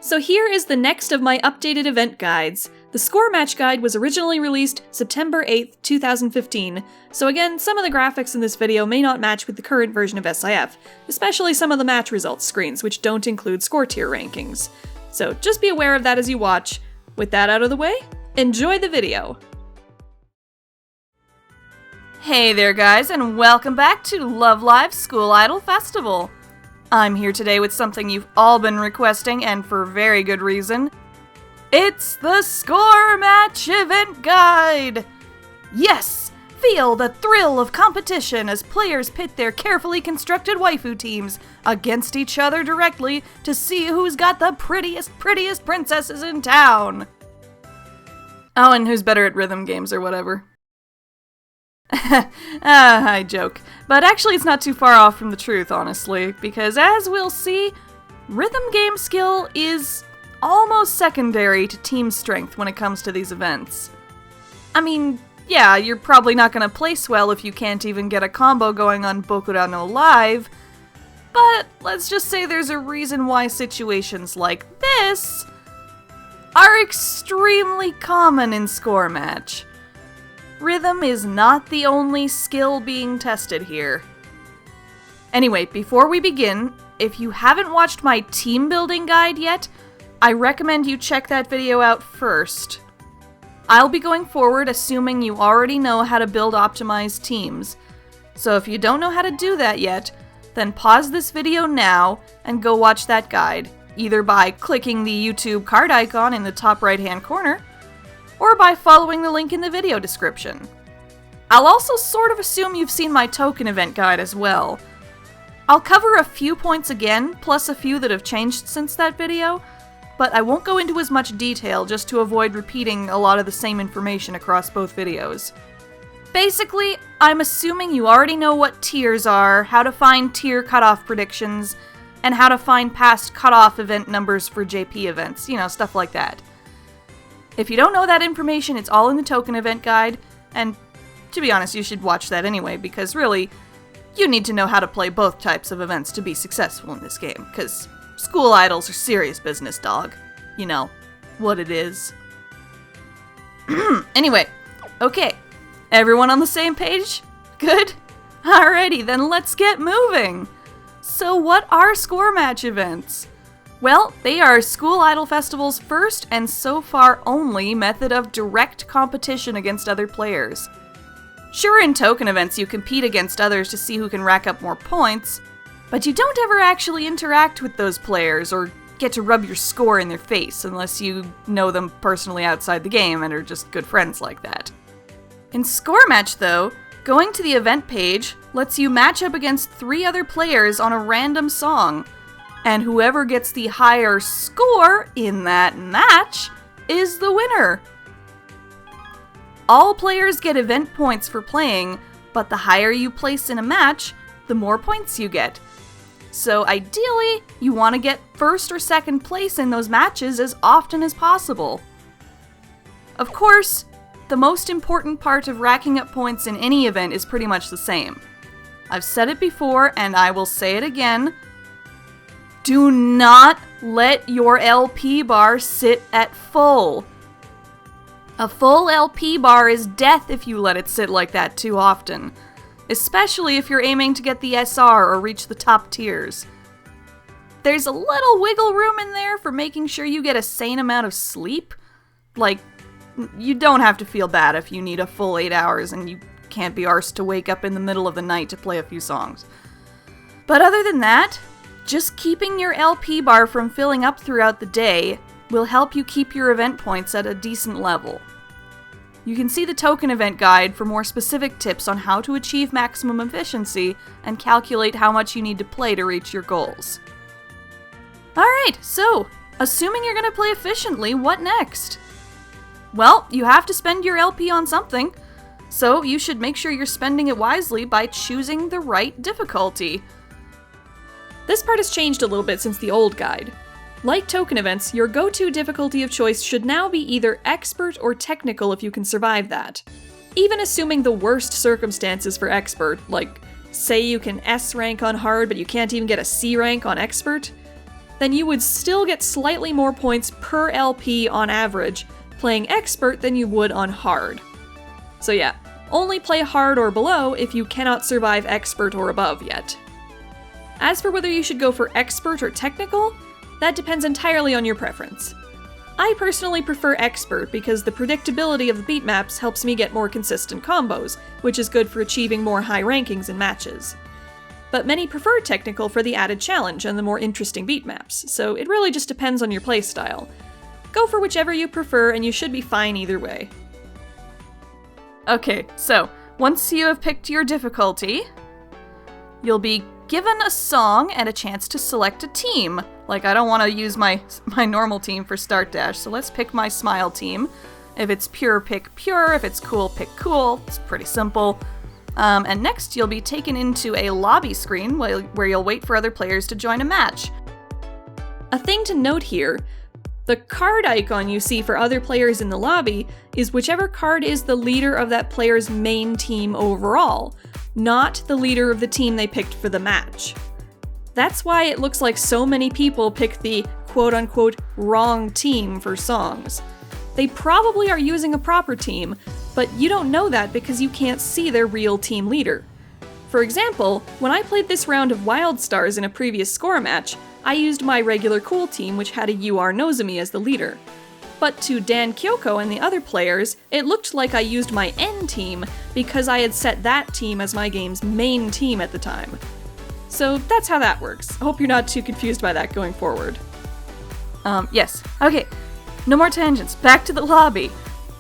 So here is the next of my updated event guides. The score match guide was originally released September 8th, 2015, so again, some of the graphics in this video may not match with the current version of SIF, especially some of the match results screens, which don't include score tier rankings. So just be aware of that as you watch. With that out of the way, enjoy the video! Hey there guys, and welcome back to Love Live School Idol Festival! I'm here today with something you've all been requesting, and for very good reason. It's the Score Match Event Guide! Yes! Feel the thrill of competition as players pit their carefully constructed waifu teams against each other directly to see who's got the prettiest princesses in town! Oh, and who's better at rhythm games or whatever. I joke. But actually it's not too far off from the truth, honestly, because as we'll see, rhythm game skill is almost secondary to team strength when it comes to these events. I mean, yeah, you're probably not gonna place well if you can't even get a combo going on Bokura no Live, but let's just say there's a reason why situations like this are extremely common in Score Match. Rhythm is not the only skill being tested here. Anyway, before we begin, if you haven't watched my team building guide yet, I recommend you check that video out first. I'll be going forward assuming you already know how to build optimized teams. So if you don't know how to do that yet, then pause this video now and go watch that guide, either by clicking the YouTube card icon in the top right hand corner, or by following the link in the video description. I'll also sort of assume you've seen my token event guide as well. I'll cover a few points again, plus a few that have changed since that video, but I won't go into as much detail just to avoid repeating a lot of the same information across both videos. Basically, I'm assuming you already know what tiers are, how to find tier cutoff predictions, and how to find past cutoff event numbers for JP events, you know, stuff like that. If you don't know that information, it's all in the token event guide, and to be honest, you should watch that anyway, because really, you need to know how to play both types of events to be successful in this game, because school idols are serious business, dog. You know, what it is. Anyway, okay, everyone on the same page? Good? Alrighty, then let's get moving! So what are Score Match events? Well, they are School Idol Festival's first and so far only method of direct competition against other players. Sure, in token events you compete against others to see who can rack up more points, but you don't ever actually interact with those players or get to rub your score in their face unless you know them personally outside the game and are just good friends like that. In Score Match, though, going to the event page lets you match up against 3 other players on a random song, and whoever gets the higher score in that match is the winner. All players get event points for playing, but the higher you place in a match, the more points you get. So ideally, you want to get first or second place in those matches as often as possible. Of course, the most important part of racking up points in any event is pretty much the same. I've said it before, and I will say it again. Do not let your LP bar sit at full. A full LP bar is death if you let it sit like that too often, especially if you're aiming to get the SR or reach the top tiers. There's a little wiggle room in there for making sure you get a sane amount of sleep. Like, you don't have to feel bad if you need a full 8 hours and you can't be arsed to wake up in the middle of the night to play a few songs. But other than that, just keeping your LP bar from filling up throughout the day will help you keep your event points at a decent level. You can see the token event guide for more specific tips on how to achieve maximum efficiency and calculate how much you need to play to reach your goals. Alright, so, assuming you're going to play efficiently, what next? Well, you have to spend your LP on something, so you should make sure you're spending it wisely by choosing the right difficulty. This part has changed a little bit since the old guide. Like token events, your go-to difficulty of choice should now be either expert or technical if you can survive that. Even assuming the worst circumstances for expert, like say you can S rank on hard but you can't even get a C rank on expert, then you would still get slightly more points per LP on average playing Expert than you would on Hard. So yeah, only play Hard or below if you cannot survive Expert or above yet. As for whether you should go for Expert or Technical, that depends entirely on your preference. I personally prefer Expert because the predictability of the beat maps helps me get more consistent combos, which is good for achieving more high rankings in matches. But many prefer Technical for the added challenge and the more interesting beat maps, so it really just depends on your playstyle. Go for whichever you prefer and you should be fine either way. Okay, so once you have picked your difficulty, you'll be given a song and a chance to select a team. Like, I don't want to use my normal team for Start Dash, so let's pick my Smile team. If it's Pure, pick Pure. If it's Cool, pick Cool. It's pretty simple. And next, you'll be taken into a lobby screen where you'll wait for other players to join a match. A thing to note here, the card icon you see for other players in the lobby is whichever card is the leader of that player's main team overall, not the leader of the team they picked for the match. That's why it looks like so many people pick the quote-unquote wrong team for songs. They probably are using a proper team, but you don't know that because you can't see their real team leader. For example, when I played this round of Wild Stars in a previous score match, I used my regular Cool team, which had a UR Nozomi as the leader. But to Dan Kyoko and the other players, it looked like I used my N team because I had set that team as my game's main team at the time. So that's how that works. I hope you're not too confused by that going forward. Yes. Okay, no more tangents. Back to the lobby.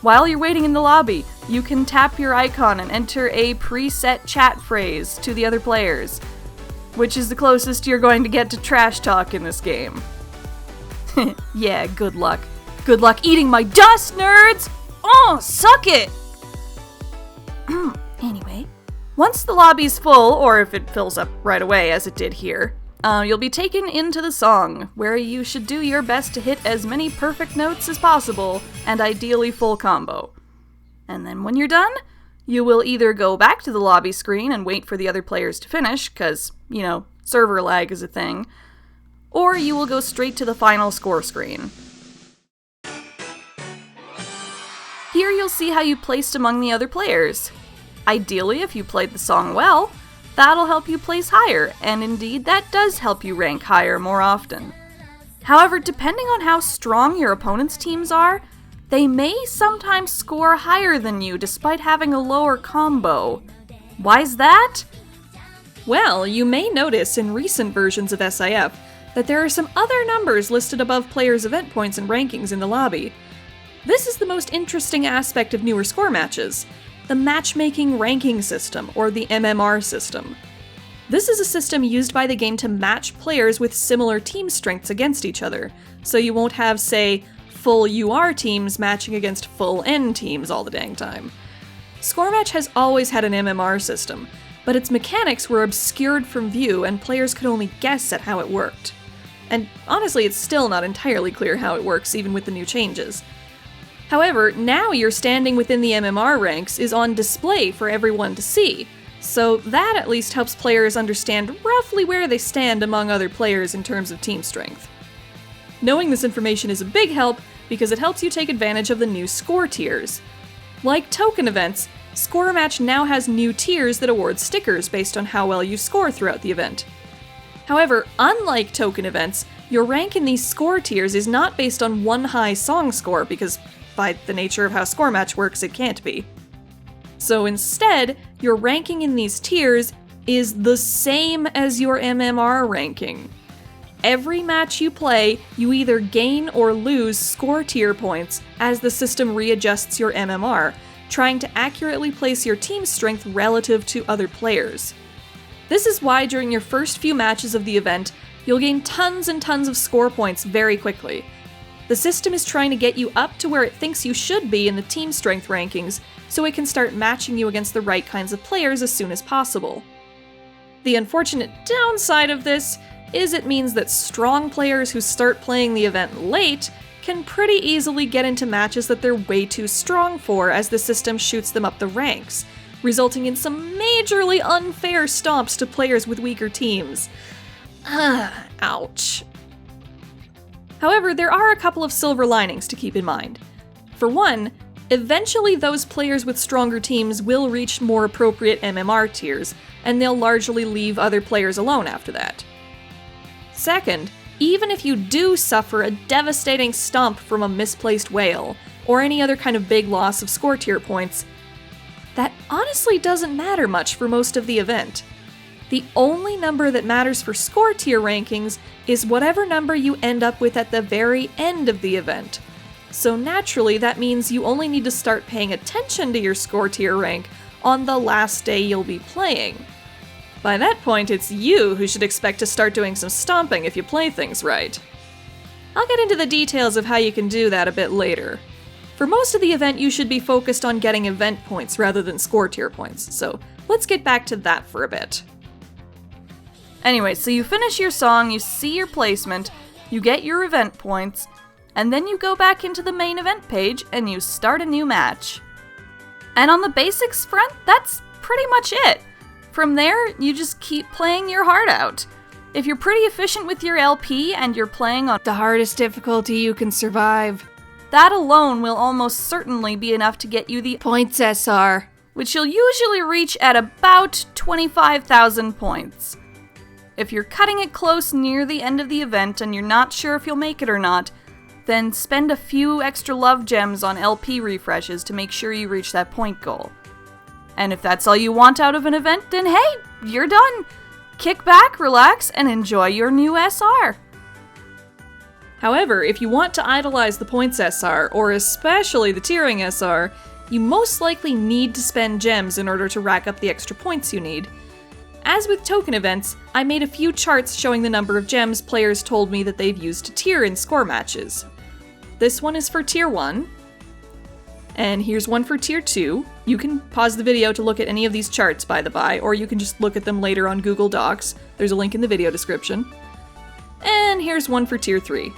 While you're waiting in the lobby, you can tap your icon and enter a preset chat phrase to the other players, which is the closest you're going to get to trash talk in this game. Yeah, good luck. Good luck eating my dust, nerds! Oh, suck it! Anyway, once the lobby's full, or if it fills up right away as it did here, you'll be taken into the song, where you should do your best to hit as many perfect notes as possible, and ideally full combo. And then when you're done, you will either go back to the lobby screen and wait for the other players to finish, because, you know, server lag is a thing, or you will go straight to the final score screen. Here you'll see how you placed among the other players. Ideally, if you played the song well, that'll help you place higher, and indeed that does help you rank higher more often. However, depending on how strong your opponent's teams are, they may sometimes score higher than you despite having a lower combo. Why's that? Well, you may notice in recent versions of SIF that there are some other numbers listed above players' event points and rankings in the lobby. This is the most interesting aspect of newer score matches, the matchmaking ranking system, or the MMR system. This is a system used by the game to match players with similar team strengths against each other, so you won't have, say, full UR teams matching against full N teams all the dang time. Score Match has always had an MMR system, but its mechanics were obscured from view and players could only guess at how it worked. And honestly, it's still not entirely clear how it works even with the new changes. However, now your standing within the MMR ranks is on display for everyone to see, so that at least helps players understand roughly where they stand among other players in terms of team strength. Knowing this information is a big help because it helps you take advantage of the new score tiers. Like token events, Score Match now has new tiers that award stickers based on how well you score throughout the event. However, unlike token events, your rank in these score tiers is not based on one high song score because by the nature of how Score Match works, it can't be. So instead, your ranking in these tiers is the same as your MMR ranking. Every match you play, you either gain or lose score tier points as the system readjusts your MMR, trying to accurately place your team strength relative to other players. This is why during your first few matches of the event, you'll gain tons and tons of score points very quickly. The system is trying to get you up to where it thinks you should be in the team strength rankings, so it can start matching you against the right kinds of players as soon as possible. The unfortunate downside of this is it means that strong players who start playing the event late can pretty easily get into matches that they're way too strong for as the system shoots them up the ranks, resulting in some majorly unfair stomps to players with weaker teams. Ouch. However, there are a couple of silver linings to keep in mind. For one, eventually those players with stronger teams will reach more appropriate MMR tiers, and they'll largely leave other players alone after that. Second, even if you do suffer a devastating stomp from a misplaced whale, or any other kind of big loss of score tier points, that honestly doesn't matter much for most of the event. The only number that matters for score tier rankings is whatever number you end up with at the very end of the event. So naturally, that means you only need to start paying attention to your score tier rank on the last day you'll be playing. By that point, it's you who should expect to start doing some stomping if you play things right. I'll get into the details of how you can do that a bit later. For most of the event, you should be focused on getting event points rather than score tier points, so let's get back to that for a bit. Anyway, so you finish your song, you see your placement, you get your event points, and then you go back into the main event page and you start a new match. And on the basics front, that's pretty much it. From there, you just keep playing your heart out. If you're pretty efficient with your LP and you're playing on the hardest difficulty you can survive, that alone will almost certainly be enough to get you the points SR, which you'll usually reach at about 25,000 points. If you're cutting it close near the end of the event and you're not sure if you'll make it or not, then spend a few extra love gems on LP refreshes to make sure you reach that point goal. And if that's all you want out of an event, then hey, you're done! Kick back, relax, and enjoy your new SR! However, if you want to idolize the points SR, or especially the tiering SR, you most likely need to spend gems in order to rack up the extra points you need. As with token events, I made a few charts showing the number of gems players told me that they've used to tier in score matches. This one is for Tier 1, and here's one for Tier 2. You can pause the video to look at any of these charts, by the by, or you can just look at them later on Google Docs. There's a link in the video description. And here's one for Tier 3.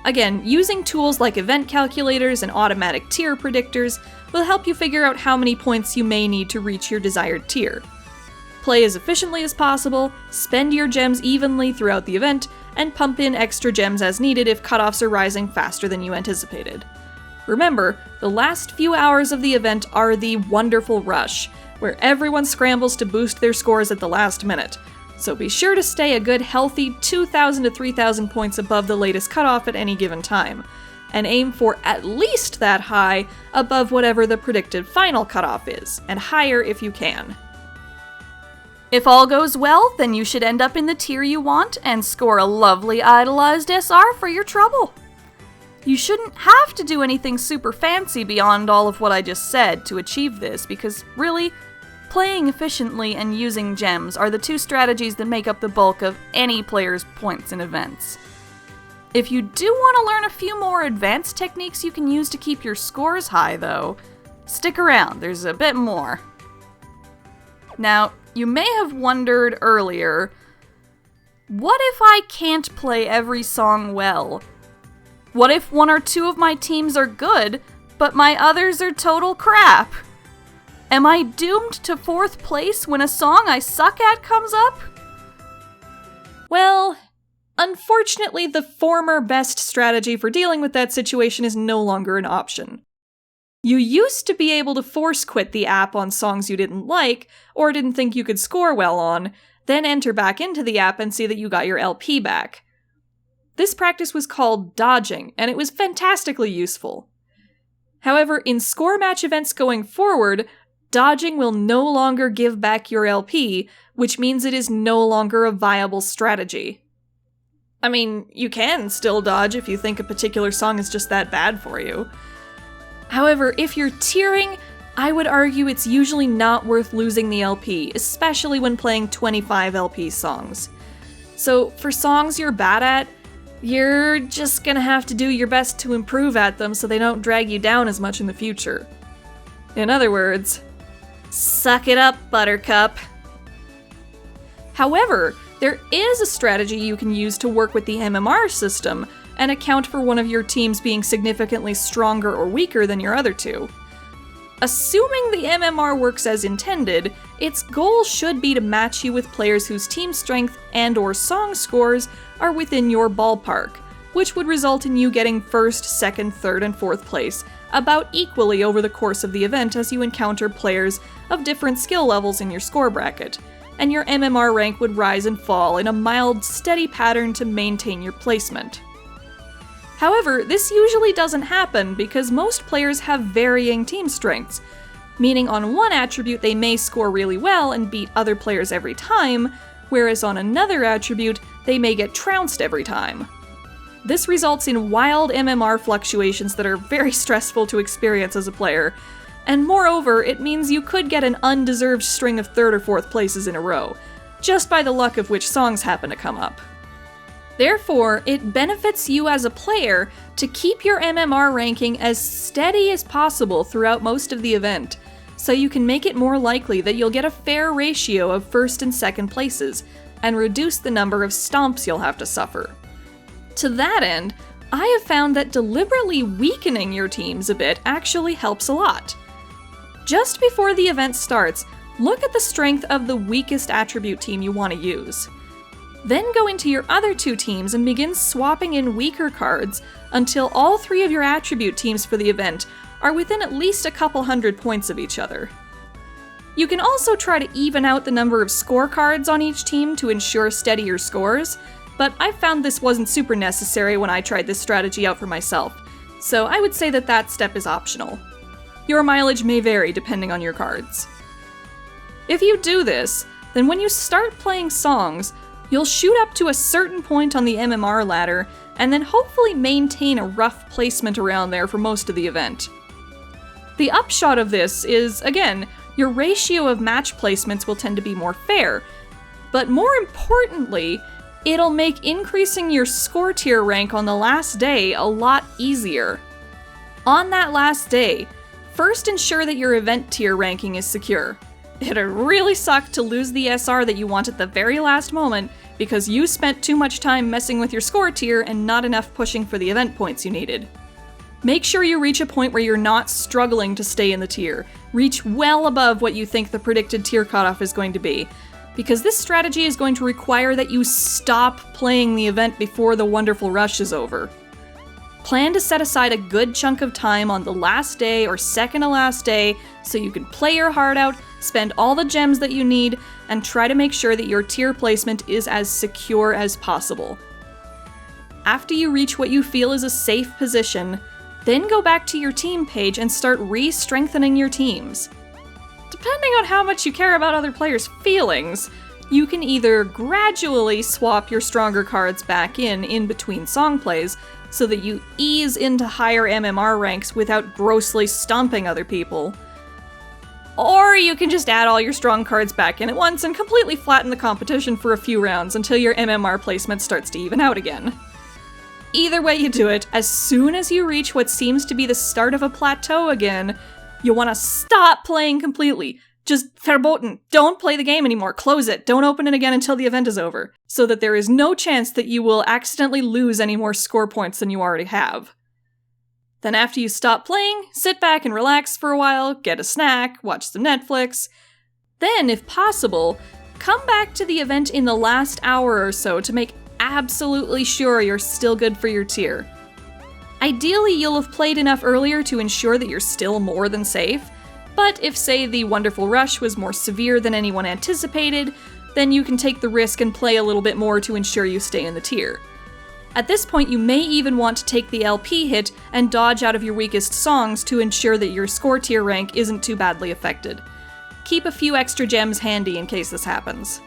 Again, using tools like event calculators and automatic tier predictors will help you figure out how many points you may need to reach your desired tier. Play as efficiently as possible, spend your gems evenly throughout the event, and pump in extra gems as needed if cutoffs are rising faster than you anticipated. Remember, the last few hours of the event are the wonderful rush, where everyone scrambles to boost their scores at the last minute, so be sure to stay a good healthy 2,000 to 3,000 points above the latest cutoff at any given time, and aim for at least that high above whatever the predicted final cutoff is, and higher if you can. If all goes well, then you should end up in the tier you want and score a lovely idolized SR for your trouble. You shouldn't have to do anything super fancy beyond all of what I just said to achieve this, because really, playing efficiently and using gems are the two strategies that make up the bulk of any player's points in events. If you do want to learn a few more advanced techniques you can use to keep your scores high, though, stick around, there's a bit more. Now, you may have wondered earlier, what if I can't play every song well? What if one or two of my teams are good, but my others are total crap? Am I doomed to 4th place when a song I suck at comes up? Well, unfortunately, the former best strategy for dealing with that situation is no longer an option. You used to be able to force quit the app on songs you didn't like, or didn't think you could score well on, then enter back into the app and see that you got your LP back. This practice was called dodging, and it was fantastically useful. However, in score match events going forward, dodging will no longer give back your LP, which means it is no longer a viable strategy. I mean, you can still dodge if you think a particular song is just that bad for you. However, if you're tiering, I would argue it's usually not worth losing the LP, especially when playing 25 LP songs. So, for songs you're bad at, you're just gonna have to do your best to improve at them so they don't drag you down as much in the future. In other words, suck it up, Buttercup. However, there is a strategy you can use to work with the MMR system and account for one of your teams being significantly stronger or weaker than your other two. Assuming the MMR works as intended, its goal should be to match you with players whose team strength and/or song scores are within your ballpark, which would result in you getting first, second, third, and fourth place about equally over the course of the event as you encounter players of different skill levels in your score bracket, and your MMR rank would rise and fall in a mild, steady pattern to maintain your placement. However, this usually doesn't happen because most players have varying team strengths, meaning on one attribute they may score really well and beat other players every time, whereas on another attribute they may get trounced every time. This results in wild MMR fluctuations that are very stressful to experience as a player, and moreover, it means you could get an undeserved string of third or fourth places in a row, just by the luck of which songs happen to come up. Therefore, it benefits you as a player to keep your MMR ranking as steady as possible throughout most of the event, so you can make it more likely that you'll get a fair ratio of first and second places, and reduce the number of stomps you'll have to suffer. To that end, I have found that deliberately weakening your teams a bit actually helps a lot. Just before the event starts, look at the strength of the weakest attribute team you want to use. Then go into your other two teams and begin swapping in weaker cards until all three of your attribute teams for the event are within at least a couple hundred points of each other. You can also try to even out the number of scorecards on each team to ensure steadier scores, but I found this wasn't super necessary when I tried this strategy out for myself, so I would say that that step is optional. Your mileage may vary depending on your cards. If you do this, then when you start playing songs, you'll shoot up to a certain point on the MMR ladder, and then hopefully maintain a rough placement around there for most of the event. The upshot of this is, again, your ratio of match placements will tend to be more fair, but more importantly, it'll make increasing your score tier rank on the last day a lot easier. On that last day, first ensure that your event tier ranking is secure. It'd really suck to lose the SR that you want at the very last moment because you spent too much time messing with your score tier and not enough pushing for the event points you needed. Make sure you reach a point where you're not struggling to stay in the tier. Reach well above what you think the predicted tier cutoff is going to be, because this strategy is going to require that you stop playing the event before the Wonderful Rush is over. Plan to set aside a good chunk of time on the last day or second to last day so you can play your heart out, spend all the gems that you need, and try to make sure that your tier placement is as secure as possible. After you reach what you feel is a safe position, then go back to your team page and start re-strengthening your teams. Depending on how much you care about other players' feelings, you can either gradually swap your stronger cards back in between song plays so that you ease into higher MMR ranks without grossly stomping other people, or you can just add all your strong cards back in at once and completely flatten the competition for a few rounds until your MMR placement starts to even out again. Either way you do it, as soon as you reach what seems to be the start of a plateau again, you'll want to stop playing completely. Just verboten. Don't play the game anymore. Close it. Don't open it again until the event is over, so that there is no chance that you will accidentally lose any more score points than you already have. Then after you stop playing, sit back and relax for a while, get a snack, watch some Netflix. Then, if possible, come back to the event in the last hour or so to make absolutely sure you're still good for your tier. Ideally, you'll have played enough earlier to ensure that you're still more than safe, but if, say, the Wonderful Rush was more severe than anyone anticipated, then you can take the risk and play a little bit more to ensure you stay in the tier. At this point, you may even want to take the LP hit and dodge out of your weakest songs to ensure that your score tier rank isn't too badly affected. Keep a few extra gems handy in case this happens.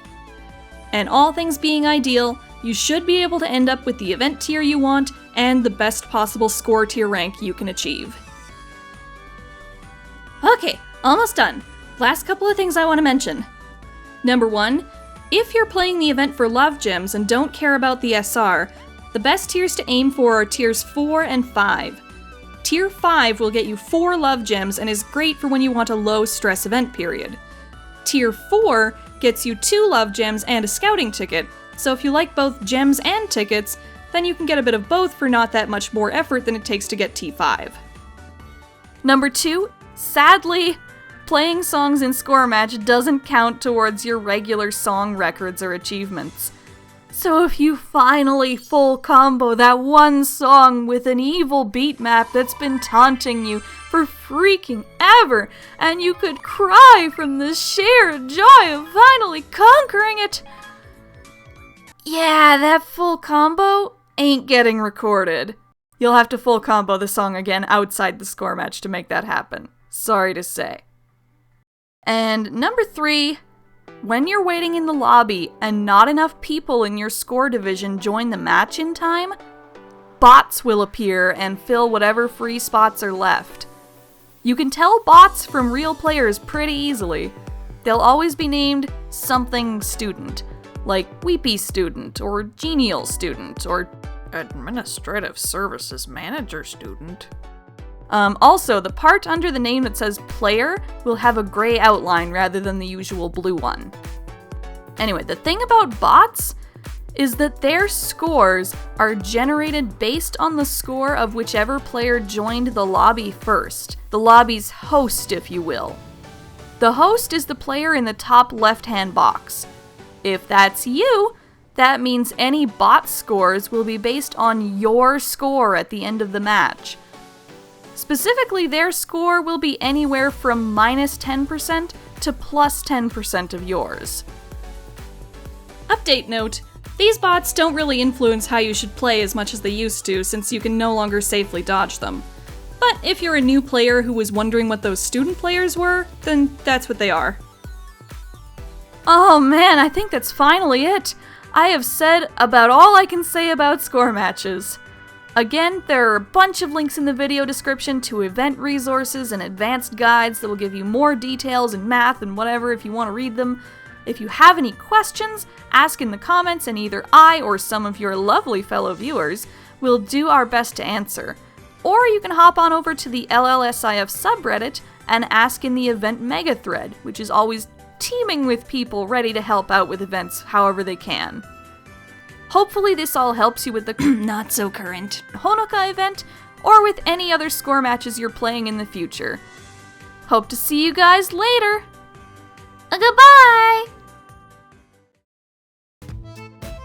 And all things being ideal, you should be able to end up with the event tier you want and the best possible score tier rank you can achieve. Okay, almost done. Last couple of things I want to mention. Number 1, if you're playing the event for love gems and don't care about the SR, the best tiers to aim for are tiers 4 and 5. Tier 5 will get you 4 love gems and is great for when you want a low stress event period. Tier 4 gets you 2 love gems and a scouting ticket, so if you like both gems and tickets, then you can get a bit of both for not that much more effort than it takes to get T5. Number 2, sadly, playing songs in Score Match doesn't count towards your regular song records or achievements. So if you finally full combo that one song with an evil beat map that's been taunting you for freaking ever, and you could cry from the sheer joy of finally conquering it, yeah, that full combo ain't getting recorded. You'll have to full combo the song again outside the score match to make that happen. Sorry to say. And number 3, when you're waiting in the lobby and not enough people in your score division join the match in time, bots will appear and fill whatever free spots are left. You can tell bots from real players pretty easily. They'll always be named something student, like Weepy Student, or Genial Student, or Administrative Services Manager Student. Also, the part under the name that says player will have a gray outline rather than the usual blue one. Anyway, the thing about bots is that their scores are generated based on the score of whichever player joined the lobby first, the lobby's host, if you will. The host is the player in the top left-hand box. If that's you, that means any bot scores will be based on your score at the end of the match. Specifically, their score will be anywhere from minus 10% to plus 10% of yours. Update note: these bots don't really influence how you should play as much as they used to, since you can no longer safely dodge them. But if you're a new player who was wondering what those student players were, then that's what they are. Oh man, I think that's finally it. I have said about all I can say about score matches. Again, there are a bunch of links in the video description to event resources and advanced guides that will give you more details in math and whatever if you want to read them. If you have any questions, ask in the comments and either I or some of your lovely fellow viewers will do our best to answer. Or you can hop on over to the LLSIF subreddit and ask in the event mega thread, which is always teeming with people ready to help out with events however they can. Hopefully this all helps you with the not-so-current Honoka event, or with any other score matches you're playing in the future. Hope to see you guys later! Goodbye!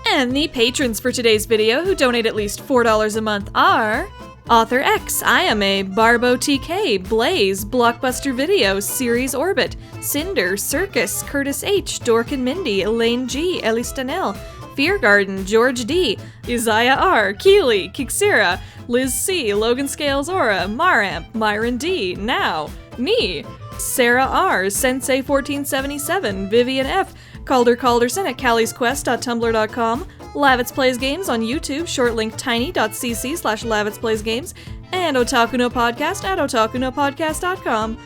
And the patrons for today's video who donate at least $4 a month are Author X, IMA, Barbo TK, Blaze, Blockbuster Video, Series Orbit, Cinder, Circus, Curtis H, Dork and Mindy, Elaine G, Ellie Stanell, Fear Garden, George D, Isaiah R, Keely, Kixira, Liz C, Logan Scales Aura, Maramp, Myron D, Now, me, Sarah R, Sensei1477, Vivian F, Calderson at calliesquest.tumblr.com, Lavitz Plays Games on YouTube, short link tiny.cc/LavitzPlaysGames, and Otaku no Podcast at otakunopodcast.com.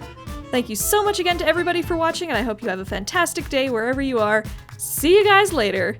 Thank you so much again to everybody for watching, and I hope you have a fantastic day wherever you are. See you guys later!